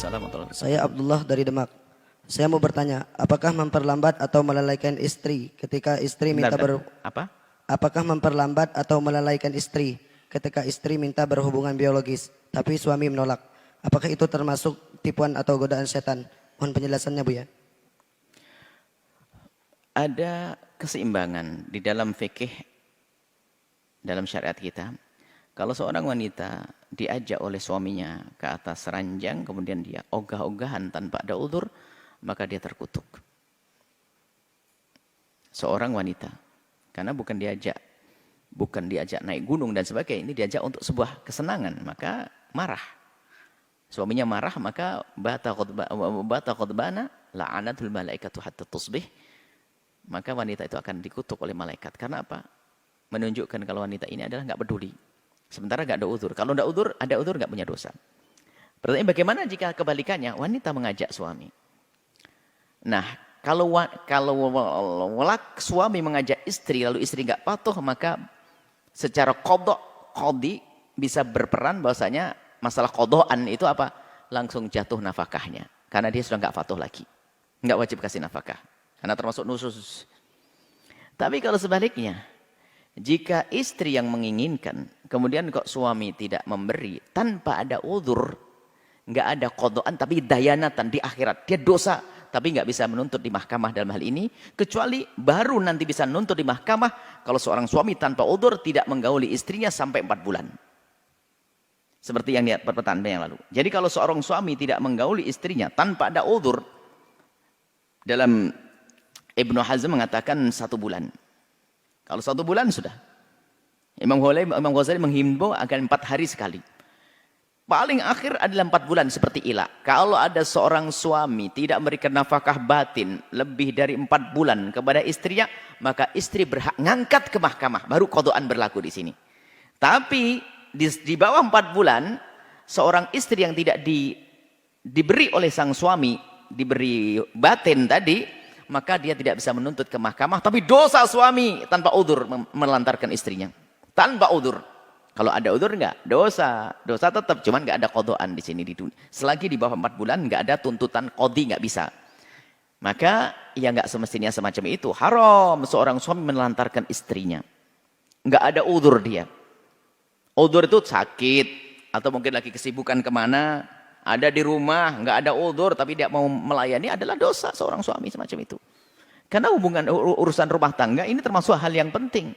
Waalaikumsalam warahmatullahi wabarakatuh. Saya Abdullah dari Demak. Saya mau bertanya, apakah memperlambat atau melalaikan istri ketika istri minta Apa? Apakah memperlambat atau melalaikan istri ketika istri minta berhubungan biologis, tapi suami menolak? Apakah itu termasuk tipuan atau godaan setan? Mohon penjelasannya, Bu ya. Ada keseimbangan di dalam fikih, dalam syariat kita. Kalau seorang wanita diajak oleh suaminya ke atas ranjang, kemudian dia ogah-ogahan tanpa ada udzur, maka dia terkutuk. Seorang wanita, karena bukan diajak naik gunung dan sebagainya, ini diajak untuk sebuah kesenangan, maka marah. Suaminya marah, maka bata khutbana la'anatul malaikatu hatta tusbih. Maka wanita itu akan dikutuk oleh malaikat. Karena apa? Menunjukkan kalau wanita ini adalah nggak peduli. Sementara nggak ada udzur. Kalau ada udzur nggak punya dosa. Pertanyaan, bagaimana jika kebalikannya? Wanita mengajak suami. Nah, kalau suami mengajak istri, lalu istri nggak patuh, maka secara qadhi bisa berperan bahwasanya masalah qadhaan itu apa? Langsung jatuh nafkahnya. Karena dia sudah nggak patuh lagi. Nggak wajib kasih nafkah. Karena termasuk nusus. Tapi kalau sebaliknya, jika istri yang menginginkan, kemudian kok suami tidak memberi, tanpa ada udzur, nggak ada qadhaan, tapi dayanatan di akhirat. Dia dosa, tapi nggak bisa menuntut di mahkamah dalam hal ini, kecuali baru nanti bisa menuntut di mahkamah kalau seorang suami tanpa udzur tidak menggauli istrinya sampai 4 bulan. Seperti yang lihat pertanyaan yang lalu. Jadi kalau seorang suami tidak menggauli istrinya tanpa ada udzur, dalam Ibnu Hazm mengatakan 1 bulan. Kalau 1 bulan sudah. Imam Ghazali menghimbau akan 4 hari sekali. Paling akhir adalah 4 bulan seperti Ila. Kalau ada seorang suami tidak memberikan nafkah batin lebih dari 4 bulan kepada istrinya, maka istri berhak ngangkat ke mahkamah. Baru qadhaan berlaku di sini. Tapi di bawah 4 bulan, seorang istri yang tidak diberi oleh sang suami, diberi batin tadi, maka dia tidak bisa menuntut ke mahkamah. Tapi dosa suami tanpa udzur melantarkan istrinya. Tanpa udzur. Kalau ada udzur enggak? Dosa tetap, cuman enggak ada qadhaan di sini di dunia. Selagi di bawah 4 bulan enggak ada tuntutan qadhi, enggak bisa. Maka ya enggak semestinya semacam itu. Haram seorang suami menelantarkan istrinya. Enggak ada udzur dia. Udzur itu sakit atau mungkin lagi kesibukan kemana, ada di rumah, enggak ada udzur tapi dia mau melayani, adalah dosa seorang suami semacam itu. Karena hubungan urusan rumah tangga ini termasuk hal yang penting.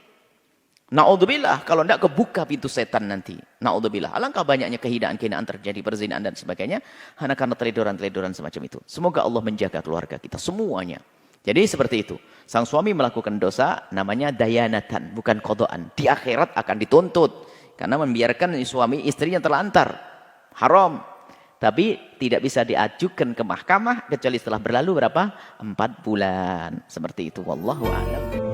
Na'udzubillah, kalau tidak kebuka pintu setan nanti. Na'udzubillah. Alangkah banyaknya kehinaan-kehinaan terjadi, perzinahan dan sebagainya, hanya karena teledoran-teledoran semacam itu. Semoga Allah menjaga keluarga kita semuanya. Jadi seperti itu. Sang suami melakukan dosa, namanya dayanatan, bukan qadhaan. Di akhirat akan dituntut. Karena membiarkan suami istrinya terlantar. Haram. Tapi tidak bisa diajukan ke mahkamah, kecuali setelah berlalu berapa? 4 bulan. Seperti itu. Wallahu a'lam.